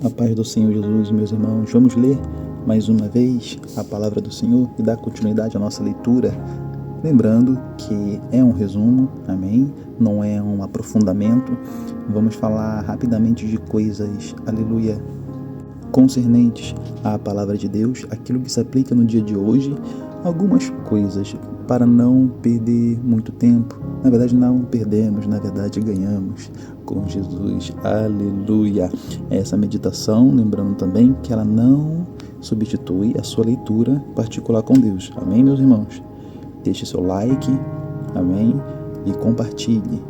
A paz do Senhor Jesus, meus irmãos. Vamos ler mais uma vez a palavra do Senhor e dar continuidade à nossa leitura. Lembrando que é um resumo, amém? Não é um aprofundamento. Vamos falar rapidamente de coisas, aleluia, concernentes à palavra de Deus, aquilo que se aplica no dia de hoje, algumas coisas para não perder muito tempo. Na verdade não perdemos, na verdade ganhamos com Jesus, aleluia. Essa meditação, lembrando também que ela não substitui a sua leitura particular com Deus, amém, meus irmãos? Deixe seu like, amém, e compartilhe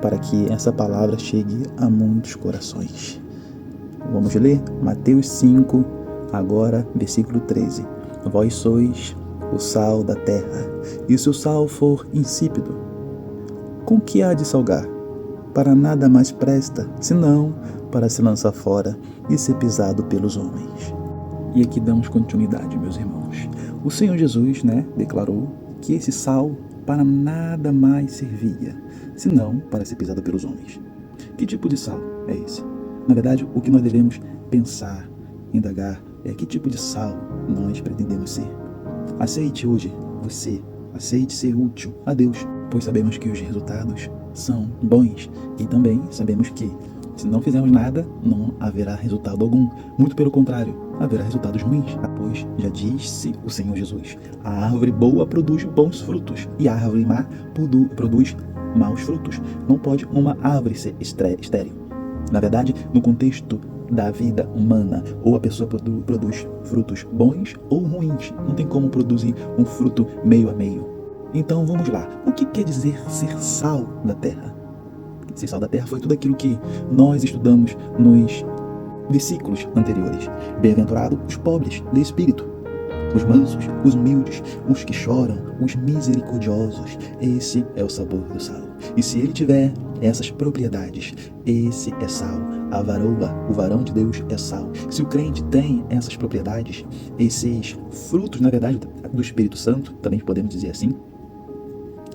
para que essa palavra chegue a muitos corações. Vamos ler Mateus 5, agora versículo 13. Vós sois o sal da terra, e se o sal for insípido, com que há de salgar? Para nada mais presta, senão para se lançar fora e ser pisado pelos homens. E aqui damos continuidade, meus irmãos. O Senhor Jesus, declarou que esse sal para nada mais servia, senão para ser pisado pelos homens. Que tipo de sal é esse? Na verdade, o que nós devemos pensar, indagar, é que tipo de sal nós pretendemos ser. Aceite hoje aceite ser útil a Deus, pois sabemos que os resultados são bons e também sabemos que se não fizermos nada, não haverá resultado algum. Muito pelo contrário, haverá resultados ruins. Pois já disse o Senhor Jesus: a árvore boa produz bons frutos e a árvore má produz maus frutos. Não pode uma árvore ser estéril. Na verdade, no contexto da vida humana, ou a pessoa produz frutos bons ou ruins. Não tem como produzir um fruto meio a meio. Então vamos lá. O que quer dizer ser sal da terra? Ser sal da terra foi tudo aquilo que nós estudamos nos versículos anteriores. Bem-aventurados os pobres de espírito, os mansos, os humildes, os que choram, os misericordiosos. Esse é o sabor do sal. E se ele tiver essas propriedades, esse é sal. A varoa, o varão de Deus, é sal. Se o crente tem essas propriedades, esses frutos, na verdade, do Espírito Santo, também podemos dizer assim,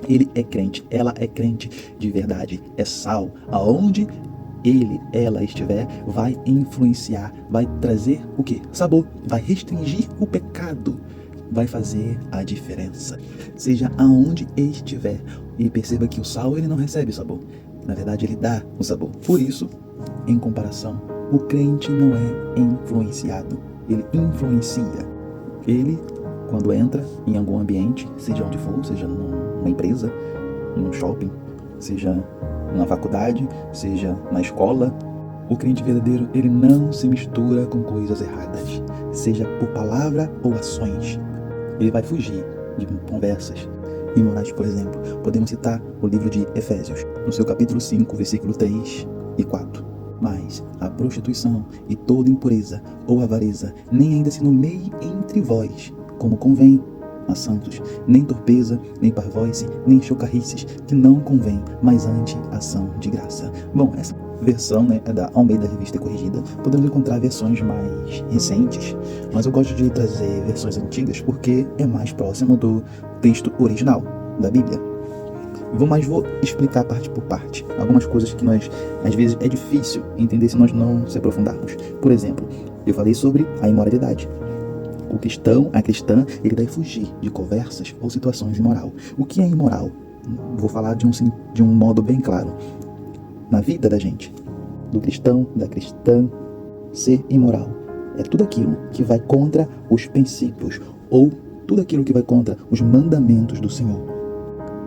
ele é crente, ela é crente de verdade, é sal. Aonde ela estiver, vai influenciar, vai trazer o quê? Sabor, vai restringir o pecado, vai fazer a diferença. Seja aonde estiver. E perceba que o sal, ele não recebe sabor. Na verdade, ele dá o sabor. Por isso, em comparação, o crente não é influenciado, ele influencia. Ele, quando entra em algum ambiente, seja onde for, seja numa empresa, num shopping, seja na faculdade, seja na escola, o crente verdadeiro, ele não se mistura com coisas erradas, seja por palavra ou ações. Ele vai fugir de conversas imorais, por exemplo. Podemos citar o livro de Efésios, no seu capítulo 5, versículo 3 e 4. Mas a prostituição e toda impureza ou avareza nem ainda se nomeie entre vós, como convém a santos, nem torpeza, nem parvoíce, nem chocarrices, que não convém, mas ante ação de graça. Bom, essa versão é da Almeida Revista Corrigida. Podemos encontrar versões mais recentes, mas eu gosto de trazer versões antigas porque é mais próximo do texto original da Bíblia. Mas vou explicar parte por parte. Algumas coisas que nós, às vezes, é difícil entender se nós não se aprofundarmos. Por exemplo, eu falei sobre a imoralidade. O cristão, a cristã, ele deve fugir de conversas ou situações imoral. O que é imoral? Vou falar de um modo bem claro. Na vida da gente, do cristão, da cristã, ser imoral é tudo aquilo que vai contra os princípios ou tudo aquilo que vai contra os mandamentos do Senhor.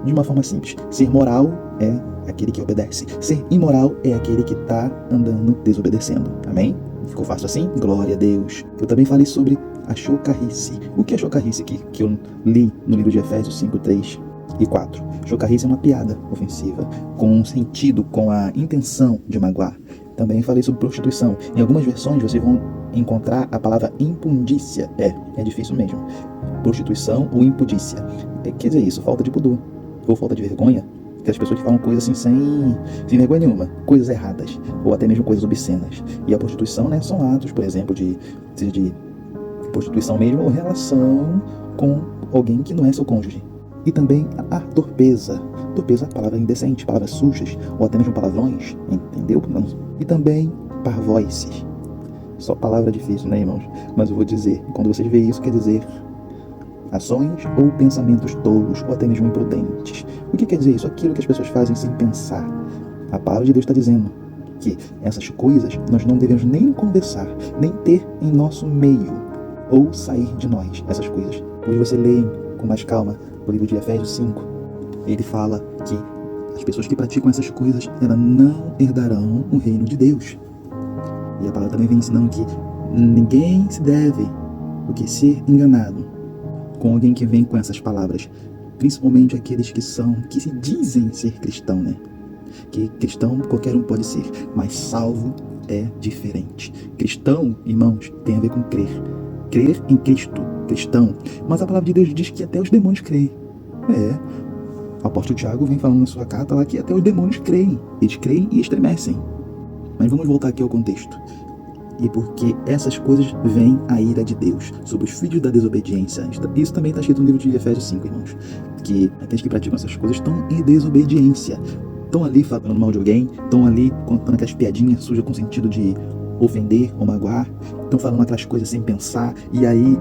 De uma forma simples, ser moral é aquele que obedece. Ser imoral é aquele que está andando desobedecendo. Amém? Ficou fácil assim? Glória a Deus. Eu também falei sobre a chocarrice. O que é chocarrice aqui? Que eu li no livro de Efésios 5, 3 e 4. Chocarrice é uma piada ofensiva, com um sentido, com a intenção de magoar. Também falei sobre prostituição. Em algumas versões vocês vão encontrar a palavra impundícia. É difícil mesmo. Prostituição ou impudícia. Quer dizer isso, falta de pudor, ou falta de vergonha. Aquelas pessoas que falam coisas assim sem vergonha nenhuma, coisas erradas, ou até mesmo coisas obscenas. E a prostituição, são atos, por exemplo, seja de prostituição mesmo, ou relação com alguém que não é seu cônjuge. E também a torpeza. Torpeza, palavra indecente, palavras sujas, ou até mesmo palavrões, entendeu? E também parvoices. Só palavra difícil, né, irmãos? Mas eu vou dizer, quando vocês veem isso, quer dizer ações ou pensamentos tolos, ou até mesmo imprudentes. O que quer dizer isso? Aquilo que as pessoas fazem sem pensar. A palavra de Deus está dizendo que essas coisas nós não devemos nem conversar, nem ter em nosso meio, ou sair de nós, essas coisas. Hoje você lê com mais calma o livro de Efésios 5, ele fala que as pessoas que praticam essas coisas, elas não herdarão o reino de Deus. E a palavra também vem ensinando que ninguém se deve ser enganado com alguém que vem com essas palavras, principalmente aqueles que se dizem ser cristão, né? Que cristão qualquer um pode ser, mas salvo é diferente. Cristão, irmãos, tem a ver com crer. Crer em Cristo, cristão. Mas a palavra de Deus diz que até os demônios creem. O apóstolo Tiago vem falando na sua carta lá que até os demônios creem. Eles creem e estremecem. Mas vamos voltar aqui ao contexto. E porque essas coisas vêm a ira de Deus sobre os filhos da desobediência. Isso também está escrito no livro de Efésios 5, irmãos. Que aqueles que praticam essas coisas estão em desobediência. Estão ali falando mal de alguém, estão ali contando aquelas piadinhas sujas com sentido de ofender ou magoar, estão falando aquelas coisas sem pensar, e aí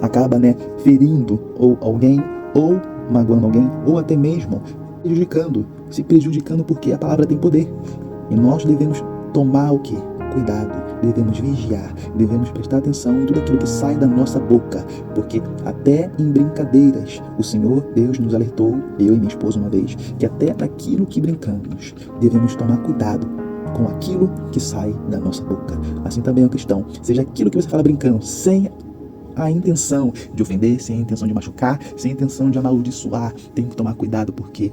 acaba, ferindo ou alguém, ou magoando alguém, ou até mesmo se prejudicando, porque a palavra tem poder. E nós devemos tomar o quê? Cuidado, devemos vigiar, devemos prestar atenção em tudo aquilo que sai da nossa boca, porque até em brincadeiras, o Senhor Deus nos alertou, eu e minha esposa uma vez, que até naquilo que brincamos, devemos tomar cuidado com aquilo que sai da nossa boca. Assim também é o cristão, seja aquilo que você fala brincando, sem a intenção de ofender, sem a intenção de machucar, sem a intenção de amaldiçoar, tem que tomar cuidado, porque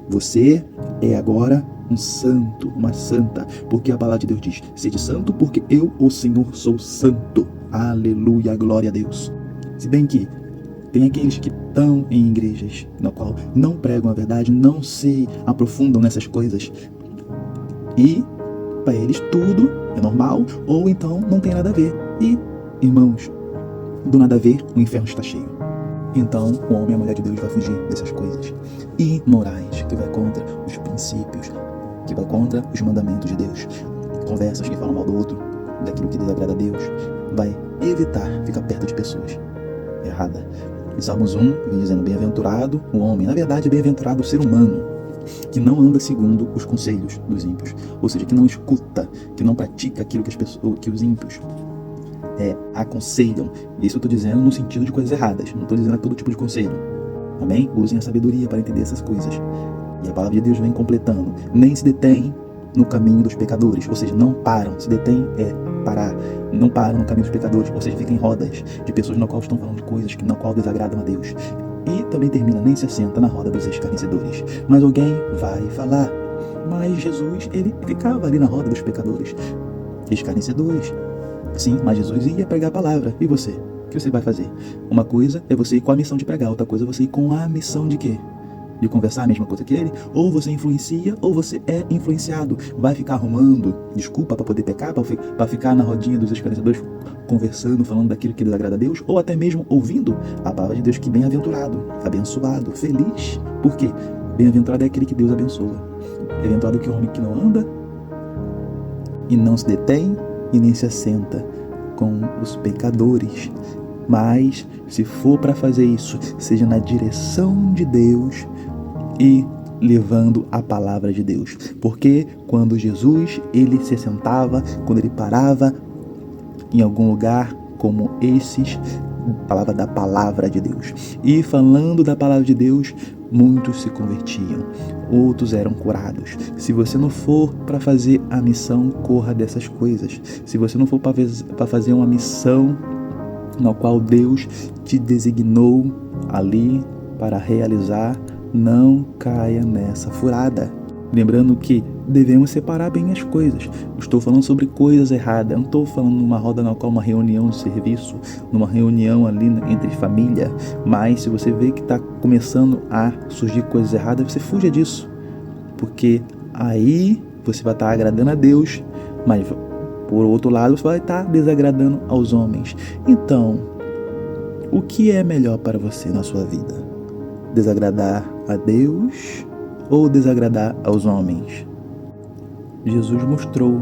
você é agora um santo, uma santa, porque a palavra de Deus diz: sede santo, porque eu, o Senhor, sou santo. Aleluia, glória a Deus. Se bem que tem aqueles que estão em igrejas na qual não pregam a verdade, não se aprofundam nessas coisas, e para eles tudo é normal, ou então não tem nada a ver. E, irmãos, do nada a ver, o inferno está cheio. Então, o homem e a mulher de Deus vai fugir dessas coisas imorais, que vai contra os princípios, que vai contra os mandamentos de Deus. Conversas que falam mal do outro, daquilo que desagrada a Deus, vai evitar ficar perto de pessoas erradas. Em Salmos 1, vem dizendo: bem-aventurado o homem. Na verdade, bem-aventurado o ser humano, que não anda segundo os conselhos dos ímpios. Ou seja, que não escuta, que não pratica aquilo que os ímpios aconselham. Isso eu estou dizendo no sentido de coisas erradas, não estou dizendo todo tipo de conselho. Amém? Usem a sabedoria para entender essas coisas. E a palavra de Deus vem completando: nem se detém no caminho dos pecadores, ou seja, não param. Se detém é parar, não param no caminho dos pecadores, ou seja, ficam em rodas de pessoas na qual estão falando de coisas na qual desagradam a Deus. E também termina: nem se assenta na roda dos escarnecedores. Mas alguém vai falar: mas Jesus, ele ficava ali na roda dos pecadores, escarnecedores. Sim, mas Jesus ia pregar a palavra. E você? O que você vai fazer? Uma coisa é você ir com a missão de pregar, outra coisa é você ir com a missão de quê? De conversar a mesma coisa que ele? Ou você influencia, ou você é influenciado. Vai ficar arrumando desculpa para poder pecar, para ficar na rodinha dos escarnecedores, conversando, falando daquilo que desagrada a Deus, ou até mesmo ouvindo a palavra de Deus, que bem-aventurado, abençoado, feliz. Por quê? Bem-aventurado é aquele que Deus abençoa. Bem-aventurado é o homem que não anda e não se detém e nem se assenta com os pecadores. Mas, se for para fazer isso, seja na direção de Deus e levando a palavra de Deus. Porque quando Jesus, ele se sentava, quando ele parava em algum lugar como esses, falava da palavra de Deus. E falando da palavra de Deus, muitos se convertiam, outros eram curados. Se você não for para fazer a missão, corra dessas coisas. Se você não for para fazer uma missão na qual Deus te designou ali para realizar, não caia nessa furada. Lembrando que devemos separar bem as coisas. Estou falando sobre coisas erradas. Eu não estou falando numa roda na qual uma reunião de serviço, numa reunião ali entre família. Mas se você vê que está começando a surgir coisas erradas, você fuja disso. Porque aí você vai estar agradando a Deus, mas por outro lado você vai estar desagradando aos homens. Então, o que é melhor para você na sua vida? Desagradar a Deus ou desagradar aos homens? Jesus mostrou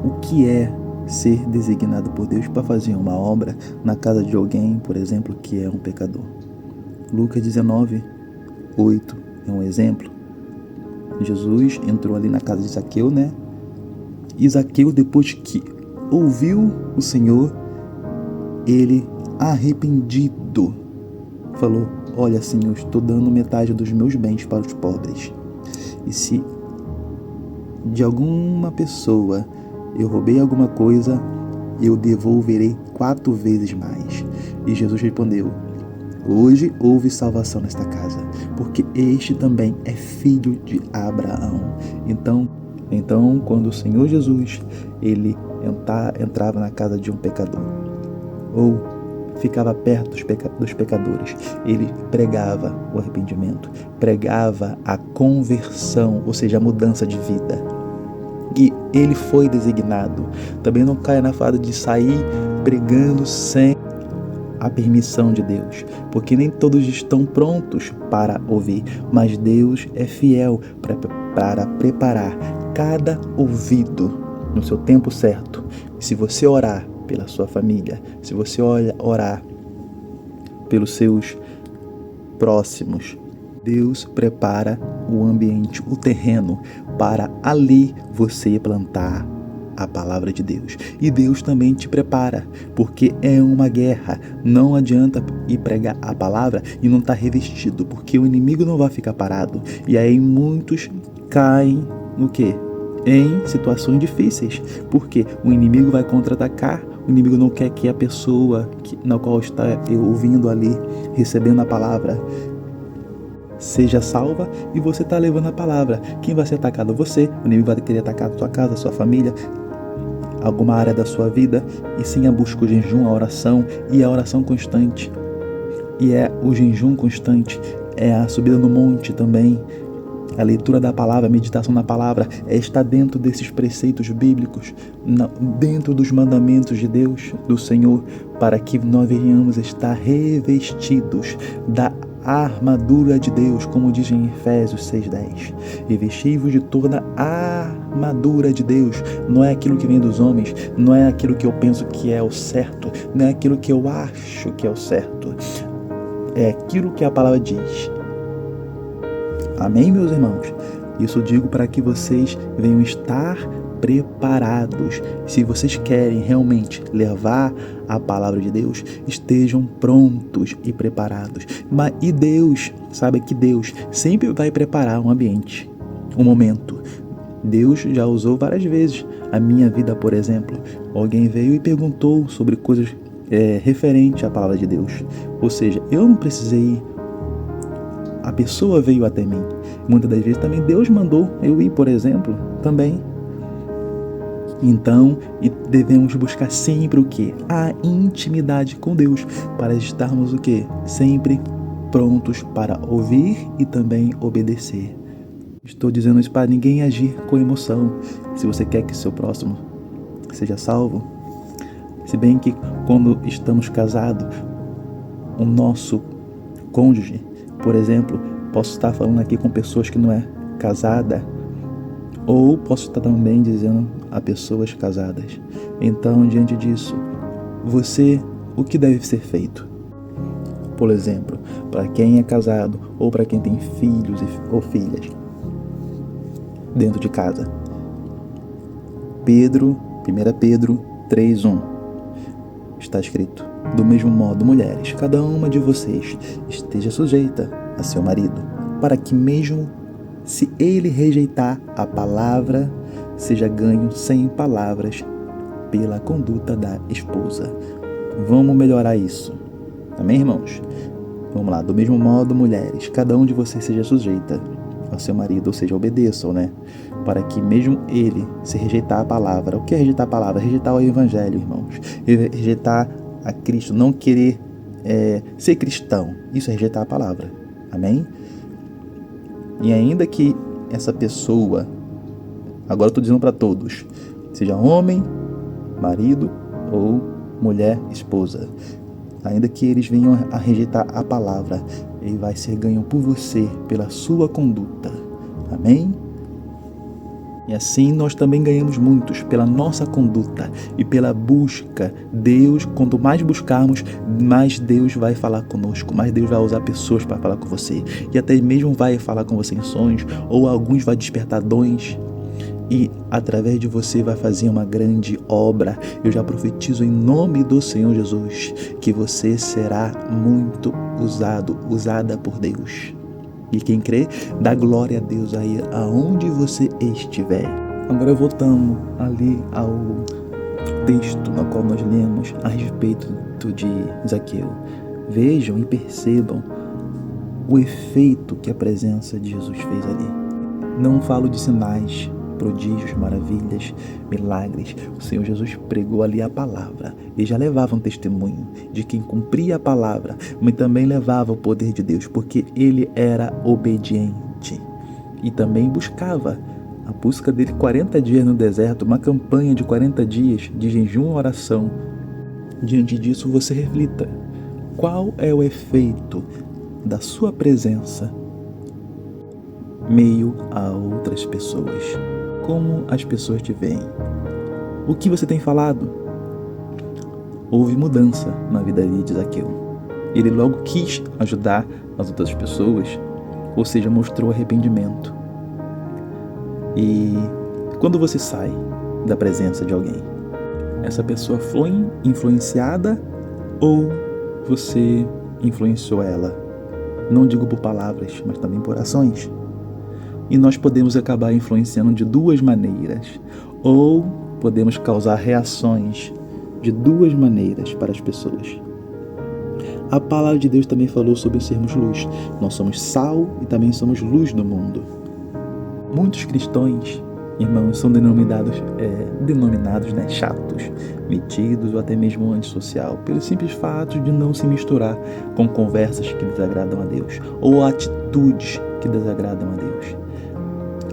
o que é ser designado por Deus para fazer uma obra na casa de alguém, por exemplo, que é um pecador. Lucas 19:8 é um exemplo. Jesus entrou ali na casa de Zaqueu, né? E Zaqueu, depois que ouviu o Senhor, ele, arrependido, falou: olha, Senhor, eu estou dando metade dos meus bens para os pobres. E se de alguma pessoa eu roubei alguma coisa, eu devolverei 4 vezes mais. E Jesus respondeu: hoje houve salvação nesta casa, porque este também é filho de Abraão. Então, quando o Senhor Jesus, ele entrava na casa de um pecador, ou ficava perto dos pecadores, ele pregava o arrependimento, pregava a conversão, ou seja, a mudança de vida. E ele foi designado. Também não caia na fada de sair pregando sem a permissão de Deus, porque nem todos estão prontos para ouvir, mas Deus é fiel para preparar cada ouvido no seu tempo certo. Se você orar pela sua família, se você orar pelos seus próximos, Deus prepara o ambiente, o terreno, para ali você plantar a palavra de Deus. E Deus também te prepara, porque é uma guerra. Não adianta ir pregar a palavra e não estar revestido, porque o inimigo não vai ficar parado. E aí muitos caem no quê? Em situações difíceis, porque o inimigo vai contra-atacar. O inimigo não quer que a pessoa na qual está ouvindo ali, recebendo a palavra, seja salva, e você está levando a palavra. Quem vai ser atacado? Você. O inimigo vai querer atacar a sua casa, a sua família, alguma área da sua vida. E sim, a busca, o jejum, a oração, e a oração constante. E é o jejum constante, é a subida no monte também, a leitura da palavra, a meditação na palavra, é estar dentro desses preceitos bíblicos, dentro dos mandamentos de Deus, do Senhor, para que nós venhamos estar revestidos da armadura de Deus, como diz em Efésios 6:10. Revestivos de toda a armadura de Deus. Não é aquilo que vem dos homens, não é aquilo que eu penso que é o certo, não é aquilo que eu acho que é o certo. É aquilo que a palavra diz. Amém, meus irmãos? Isso eu digo para que vocês venham estar preparados. Se vocês querem realmente levar a palavra de Deus, estejam prontos e preparados. E Deus, sabe que Deus sempre vai preparar um ambiente, um momento. Deus já usou várias vezes. A minha vida, por exemplo, alguém veio e perguntou sobre coisas referentes à palavra de Deus. Ou seja, eu não precisei ir. A pessoa veio até mim. Muitas das vezes também Deus mandou eu ir, por exemplo, também. Então, devemos buscar sempre o quê? A intimidade com Deus, para estarmos o quê? Sempre prontos para ouvir e também obedecer. Estou dizendo isso para ninguém agir com emoção. Se você quer que seu próximo seja salvo, se bem que quando estamos casados, o nosso cônjuge, por exemplo, posso estar falando aqui com pessoas que não é casada, ou posso estar também dizendo a pessoas casadas. Então, diante disso, o que deve ser feito? Por exemplo, para quem é casado ou para quem tem filhos ou filhas dentro de casa. 1 Pedro 3:1 está escrito: do mesmo modo, mulheres, cada uma de vocês esteja sujeita a seu marido, para que mesmo se ele rejeitar a palavra, seja ganho sem palavras pela conduta da esposa. Vamos melhorar isso. Amém, irmãos? Vamos lá. Do mesmo modo, mulheres, cada um de vocês seja sujeita ao seu marido, ou seja, obedeçam, né? Para que mesmo ele, se rejeitar a palavra. O que é rejeitar a palavra? Rejeitar o evangelho, irmãos. Rejeitar a Cristo, não querer ser cristão. Isso é rejeitar a palavra. Amém? E ainda que essa pessoa, agora eu estou dizendo para todos, seja homem, marido ou mulher, esposa, ainda que eles venham a rejeitar a palavra, ele vai ser ganho por você, pela sua conduta. Amém? E assim nós também ganhamos muitos pela nossa conduta e pela busca. Deus, quanto mais buscarmos, mais Deus vai falar conosco, mais Deus vai usar pessoas para falar com você. E até mesmo vai falar com você em sonhos, ou alguns vai despertar dons. E através de você vai fazer uma grande obra. Eu já profetizo em nome do Senhor Jesus que você será muito usada por Deus. E quem crê, dá glória a Deus aí aonde você estiver. Agora voltando ali ao texto no qual nós lemos a respeito de Zaqueu. Vejam e percebam o efeito que a presença de Jesus fez ali. Não falo de sinais, prodígios, maravilhas, milagres. O Senhor Jesus pregou ali a palavra e já levava um testemunho de quem cumpria a palavra, mas também levava o poder de Deus, porque ele era obediente e também buscava. A busca dele 40 dias no deserto, uma campanha de 40 dias de jejum e oração. Diante disso, você reflita: qual é o efeito da sua presença meio a outras pessoas? Como as pessoas te veem? O que você tem falado? Houve mudança na vida de Zaqueu. Ele logo quis ajudar as outras pessoas, ou seja, mostrou arrependimento. E quando você sai da presença de alguém, essa pessoa foi influenciada ou você influenciou ela? Não digo por palavras, mas também por ações. E nós podemos acabar influenciando de duas maneiras, ou podemos causar reações de duas maneiras para as pessoas. A palavra de Deus também falou sobre sermos luz. Nós somos sal e também somos luz do mundo. Muitos cristãos, irmãos, são denominados chatos, metidos ou até mesmo antissocial, pelo simples fato de não se misturar com conversas que desagradam a Deus, ou atitudes que desagradam a Deus.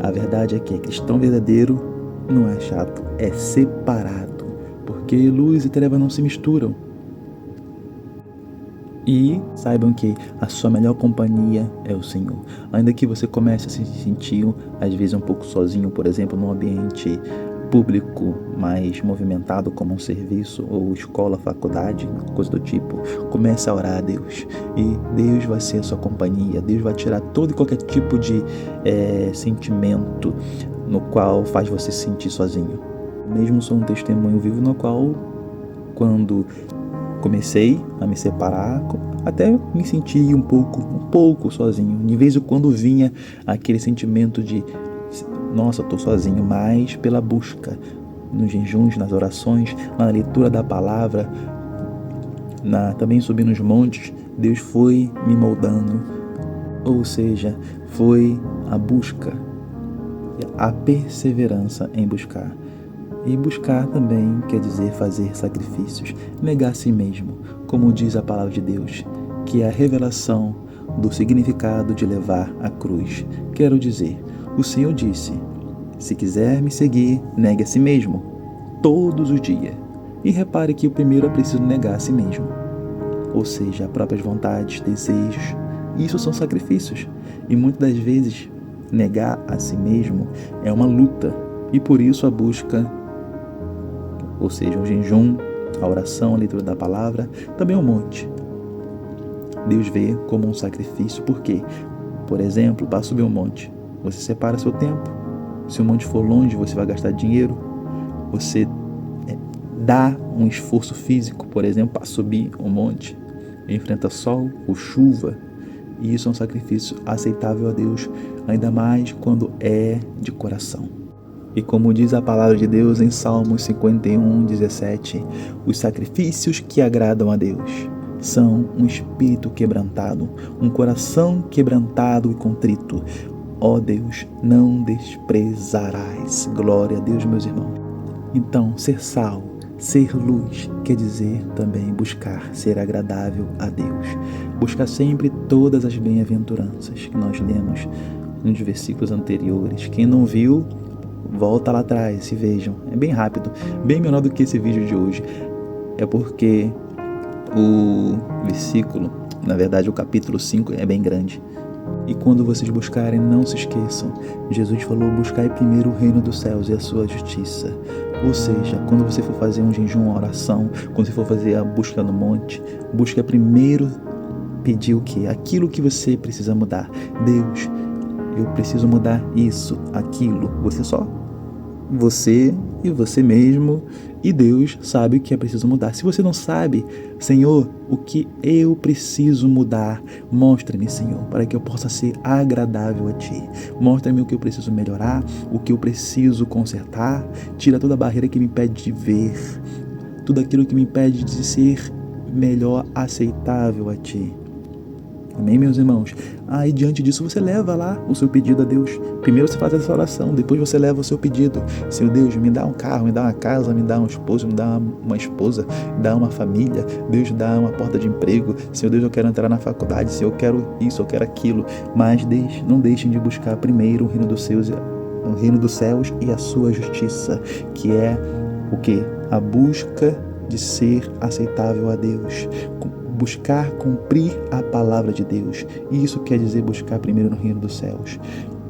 A verdade é que cristão verdadeiro não é chato, é separado, porque luz e treva não se misturam. E saibam que a sua melhor companhia é o Senhor. Ainda que você comece a se sentir, às vezes, um pouco sozinho, por exemplo, num ambiente público mais movimentado, como um serviço ou escola, faculdade, coisa do tipo, comece a orar a Deus e Deus vai ser a sua companhia. Deus vai tirar todo e qualquer tipo de sentimento no qual faz você se sentir sozinho. Mesmo sou um testemunho vivo no qual, quando comecei a me separar, até me senti um pouco sozinho. De vez em quando vinha aquele sentimento de nossa, estou sozinho, mas pela busca, nos jejuns, nas orações, na leitura da palavra, também subir nos montes, Deus foi me moldando. Ou seja, foi a busca, a perseverança em buscar. E buscar também quer dizer fazer sacrifícios, negar a si mesmo, como diz a palavra de Deus, que é a revelação do significado de levar a cruz. Quero dizer, o Senhor disse: se quiser me seguir, negue a si mesmo, todos os dias. E repare que o primeiro é preciso negar a si mesmo, ou seja, as próprias vontades, desejos. Isso são sacrifícios. E muitas das vezes, negar a si mesmo é uma luta. E por isso a busca, ou seja, o jejum, a oração, a leitura da palavra, também é um monte. Deus vê como um sacrifício. Por quê? Por exemplo, para subir um monte, você separa seu tempo. Se o monte for longe, você vai gastar dinheiro. Você dá um esforço físico, por exemplo, para subir um monte. Enfrenta sol ou chuva. E isso é um sacrifício aceitável a Deus, ainda mais quando é de coração. E como diz a palavra de Deus em Salmos 51:17, os sacrifícios que agradam a Deus são um espírito quebrantado, um coração quebrantado e contrito. Ó Deus, não desprezarás. Glória a Deus, meus irmãos. Então, ser sal, ser luz, quer dizer também buscar ser agradável a Deus. Buscar sempre todas as bem-aventuranças que nós lemos nos versículos anteriores. Quem não viu, volta lá atrás e vejam. É bem rápido, bem menor do que esse vídeo de hoje. É porque o versículo, na verdade o capítulo 5 é bem grande. E quando vocês buscarem, não se esqueçam. Jesus falou, buscai primeiro o reino dos céus e a sua justiça. Ou seja, quando você for fazer um jejum, uma oração, quando você for fazer a busca no monte, busca primeiro pedir o quê? Aquilo que você precisa mudar. Deus, eu preciso mudar isso, aquilo. Você e você mesmo, e Deus sabe o que é preciso mudar. Se você não sabe, Senhor, o que eu preciso mudar, mostra-me, Senhor, para que eu possa ser agradável a Ti. Mostra-me o que eu preciso melhorar, o que eu preciso consertar. Tira toda a barreira que me impede de ver, tudo aquilo que me impede de ser melhor aceitável a Ti. Amém, meus irmãos? E diante disso você leva lá o seu pedido a Deus. Primeiro você faz essa oração, depois você leva o seu pedido. Senhor Deus, me dá um carro, me dá uma casa, me dá um esposo, me dá uma esposa, me dá uma família. Deus, dá uma porta de emprego. Senhor Deus, eu quero entrar na faculdade. Senhor, eu quero isso, eu quero aquilo. Mas não deixem de buscar primeiro o reino dos céus e a sua justiça, que é o quê? A busca de ser aceitável a Deus. Buscar cumprir a palavra de Deus. E isso quer dizer buscar primeiro no reino dos céus.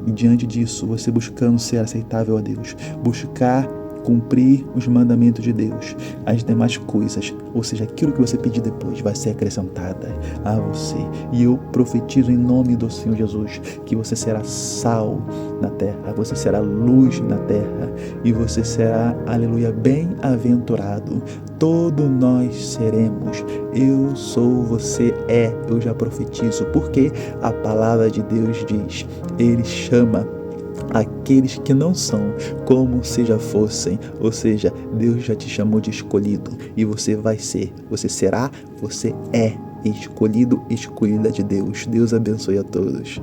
E diante disso, você buscando ser aceitável a Deus, buscar cumprir os mandamentos de Deus, as demais coisas, ou seja, aquilo que você pedir depois, vai ser acrescentada a você. E eu profetizo em nome do Senhor Jesus que você será sal na terra, você será luz na terra, e você será, aleluia, bem-aventurado. Todos nós seremos. Eu sou, você é. Eu já profetizo, porque a palavra de Deus diz, Ele chama aqueles que não são como se já fossem. Ou seja, Deus já te chamou de escolhido, e você vai ser, você será, você é escolhido, escolhida de Deus. Deus abençoe a todos.